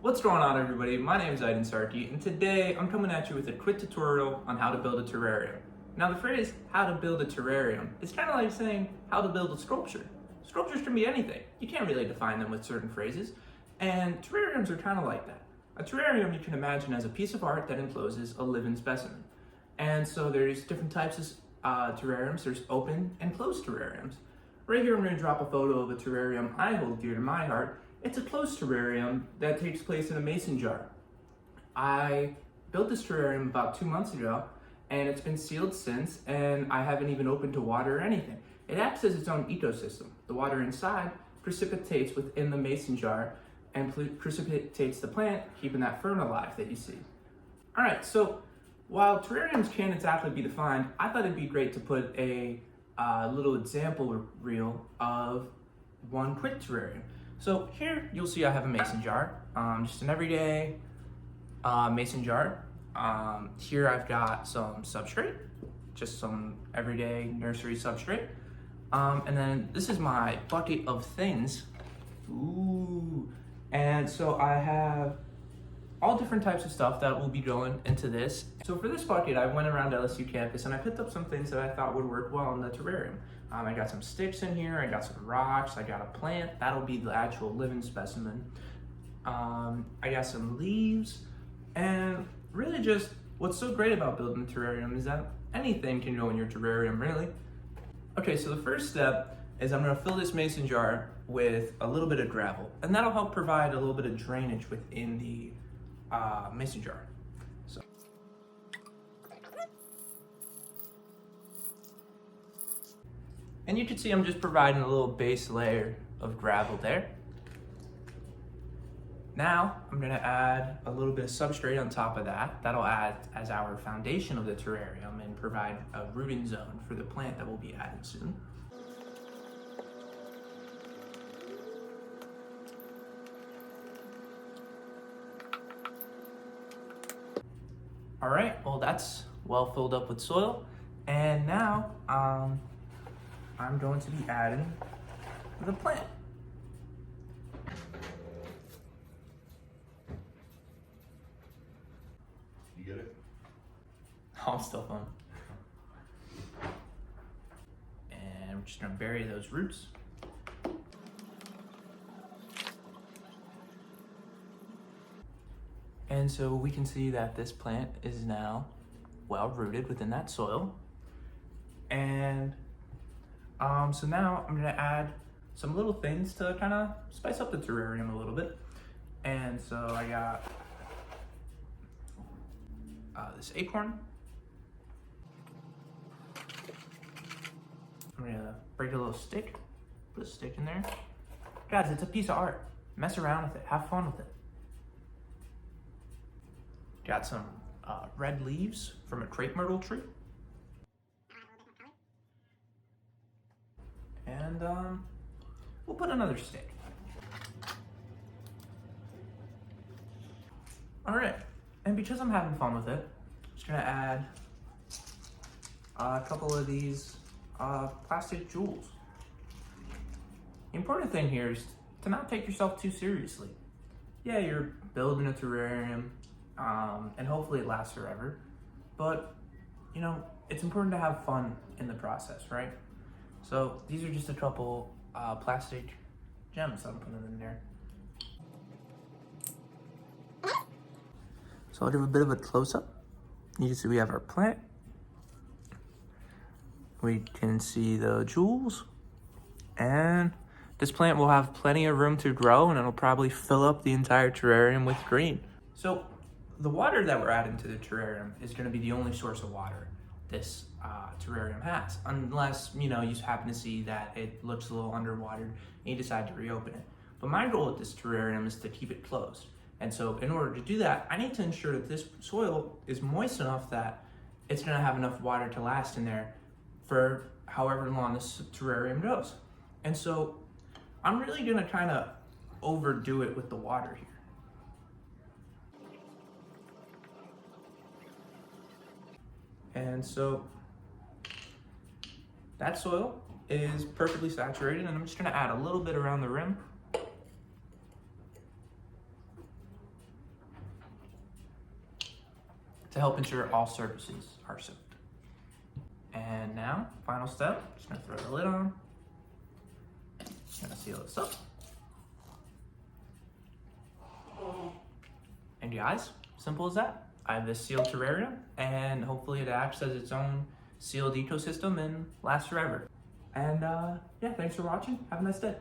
What's going on, everybody? My name is Aiden Sarkey, and today I'm coming at you with a quick tutorial on how to build a terrarium. Now, the phrase how to build a terrarium is kind of like saying how to build a sculpture. Sculptures can be anything. You can't really define them with certain phrases, and terrariums are kind of like that. A terrarium you can imagine as a piece of art that encloses a living specimen. And so there's different types of terrariums. There's open and closed terrariums. Right here I'm going to drop a photo of a terrarium I hold dear to my heart. It's a closed terrarium that takes place in a mason jar. I built this terrarium about 2 months ago, and it's been sealed since, and I haven't even opened to water or anything. It acts as its own ecosystem. The water inside precipitates within the mason jar and precipitates the plant, keeping that fern alive that you see. All right, so while terrariums can't exactly be defined, I thought it'd be great to put a little example reel of one quick terrarium. So here you'll see I have a mason jar, just an everyday mason jar. Here I've got some substrate, just some everyday nursery substrate. And then this is my bucket of things. Ooh. And so I have all different types of stuff that will be going into this. So for this bucket, I went around LSU campus and I picked up some things that I thought would work well in the terrarium. I got some sticks in here, I got some rocks, I got a plant, that'll be the actual living specimen. I got some leaves, and really just what's so great about building a terrarium is that anything can go in your terrarium, really. Okay, so the first step is I'm gonna fill this mason jar with a little bit of gravel, and that'll help provide a little bit of drainage within the mason jar. So. And you can see I'm just providing a little base layer of gravel there. Now I'm gonna add a little bit of substrate on top of that. That'll add as our foundation of the terrarium and provide a rooting zone for the plant that we'll be adding soon. All right, well that's well filled up with soil. And now I'm going to be adding the plant. You get it? Oh, I'm still fun. And we're just gonna bury those roots. And so we can see that this plant is now well rooted within that soil. And so now I'm gonna add some little things to kind of spice up the terrarium a little bit. And so I got this acorn. I'm gonna break a little stick, put a stick in there. Guys, it's a piece of art. Mess around with it, have fun with it. Got some red leaves from a crepe myrtle tree. And we'll put another stick. All right, and because I'm having fun with it, I'm just gonna add a couple of these plastic jewels. The important thing here is to not take yourself too seriously. Yeah, you're building a terrarium, and hopefully it lasts forever, but you know, it's important to have fun in the process, right? So these are just a couple plastic gems I'm putting in there. So I'll give a bit of a close-up. You can see we have our plant. We can see the jewels. And this plant will have plenty of room to grow, and it'll probably fill up the entire terrarium with green. So the water that we're adding to the terrarium is gonna be the only source of water this terrarium has, unless you happen to see that it looks a little underwater and you decide to reopen it. But my goal with this terrarium is to keep it closed, and so in order to do that, I need to ensure that this soil is moist enough that it's going to have enough water to last in there for however long this terrarium goes. And so I'm really going to kind of overdo it with the water here. And so that soil is perfectly saturated, and I'm just gonna add a little bit around the rim. to help ensure all surfaces are soaked. And now, final step, just gonna throw the lid on. Just gonna seal this up. And guys, simple as that. I have this sealed terrarium, and hopefully it acts as its own sealed ecosystem and lasts forever. And yeah, thanks for watching. Have a nice day.